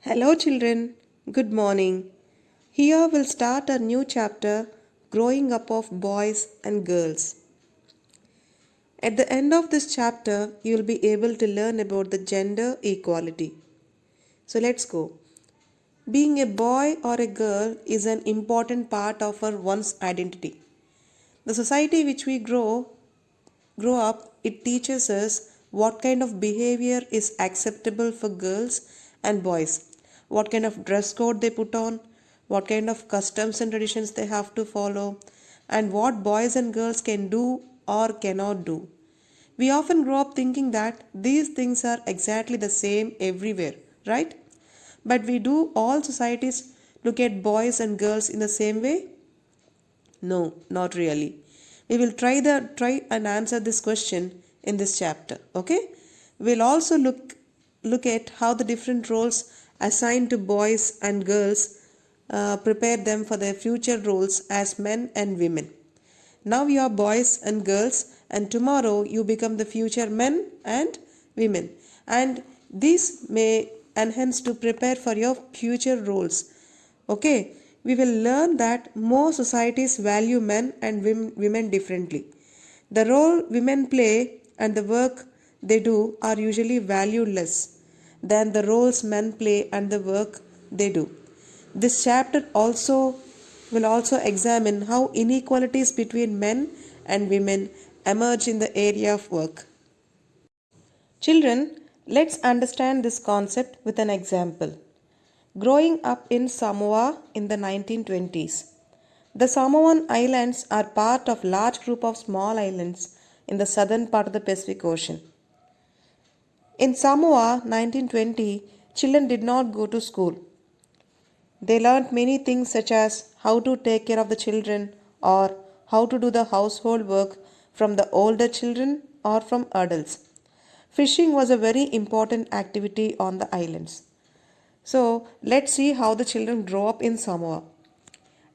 Hello, children. Good morning. Here we'll start a new chapter Growing Up of Boys and Girls. At the end of this chapter, you'll be able to learn about the gender equality. So let's go. Being a boy or a girl is an important part of our one's identity. The society which we grow up, it teaches us what kind of behavior is acceptable for girls and boys, what kind of dress code they put on, what kind of customs and traditions they have to follow, and what boys and girls can do or cannot do. We often grow up thinking that these things are exactly the same everywhere, right? But we do all societies look at boys and girls in the same way? No, not really. We will try and answer this question in this chapter. Okay? We'll also look at how the different roles assigned to boys and girls prepare them for their future roles as men and women. Now you are boys and girls, and tomorrow you become the future men and women. And this may enhance to prepare for your future roles. Okay, we will learn that more societies value men and women differently. The role women play and the work they do are usually valued less than the roles men play and the work they do. This chapter also will also examine how inequalities between men and women emerge in the area of work. Children, let's understand this concept with an example. Growing up in Samoa in the 1920s. The Samoan Islands are part of large group of small islands in the southern part of the Pacific Ocean. In Samoa 1920, children did not go to school. They learned many things such as how to take care of the children or how to do the household work from the older children or from adults. Fishing was a very important activity on the islands. So let's see how the children grow up in Samoa.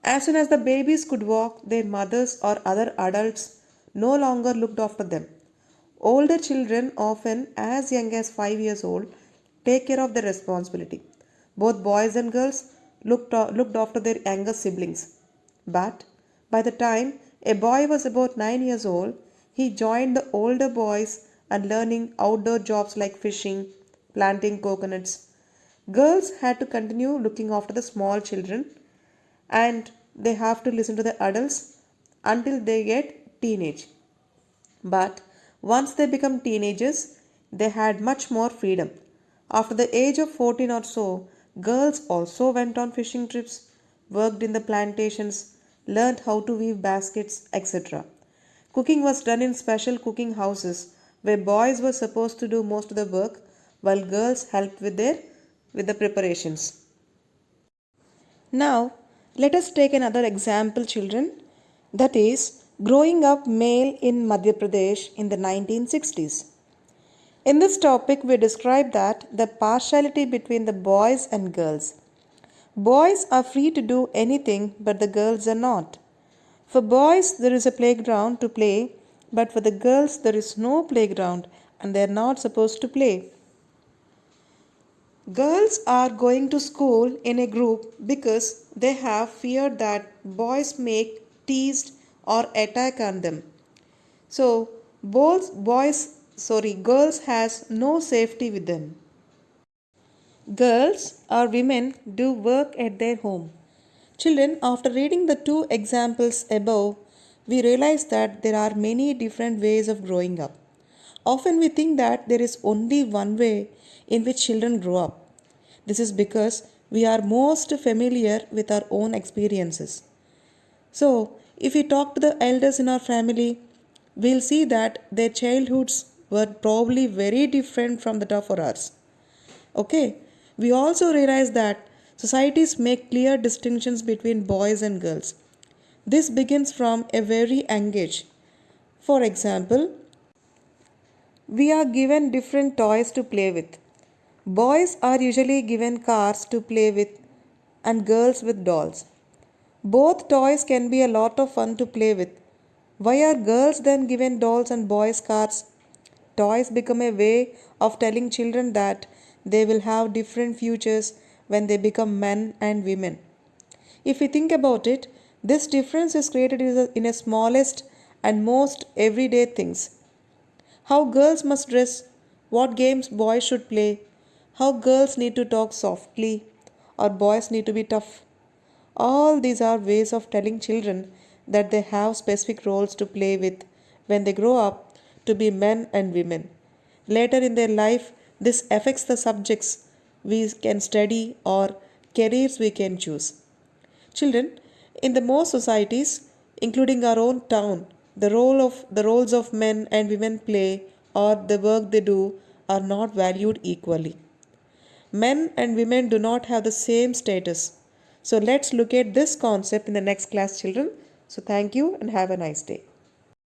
As soon as the babies could walk, their mothers or other adults no longer looked after them. Older children, often as young as 5 years old, take care of their responsibility. Both boys and girls looked after their younger siblings. But by the time a boy was about 9 years old, he joined the older boys and learning outdoor jobs like fishing, planting coconuts. Girls had to continue looking after the small children and they have to listen to the adults until they get teenage. But once they become teenagers, they had much more freedom. After the age of 14 or so, girls also went on fishing trips, worked in the plantations, learned how to weave baskets, etc. Cooking was done in special cooking houses where boys were supposed to do most of the work while girls helped with the preparations. Now, let us take another example, children, that is, growing up male in Madhya Pradesh in the 1960s. In this topic, we describe that the partiality between the boys and girls. Boys are free to do anything, but the girls are not. For boys, there is a playground to play, but for the girls, there is no playground and they are not supposed to play. Girls are going to school in a group because they have fear that boys make teased or attack on them. So girls has no safety with them. Girls or women do work at their home. Children, after reading the two examples above, we realize that there are many different ways of growing up. Often we think that there is only one way in which children grow up. This is because we are most familiar with our own experiences. So, if we talk to the elders in our family, we'll see that their childhoods were probably very different from that of ours. Okay, we also realize that societies make clear distinctions between boys and girls. This begins from a very young age. For example, we are given different toys to play with. Boys are usually given cars to play with and girls with dolls. Both toys can be a lot of fun to play with. Why are girls then given dolls and boys cars? Toys become a way of telling children that they will have different futures when they become men and women. If we think about it, this difference is created in the smallest and most everyday things. How girls must dress, what games boys should play, how girls need to talk softly, or boys need to be tough. All these are ways of telling children that they have specific roles to play with when they grow up to be men and women. Later in their life, this affects the subjects we can study or careers we can choose. Children, in the most societies, including our own town, the roles of men and women play or the work they do are not valued equally. Men and women do not have the same status. So let's look at this concept in the next class, children. So thank you and have a nice day.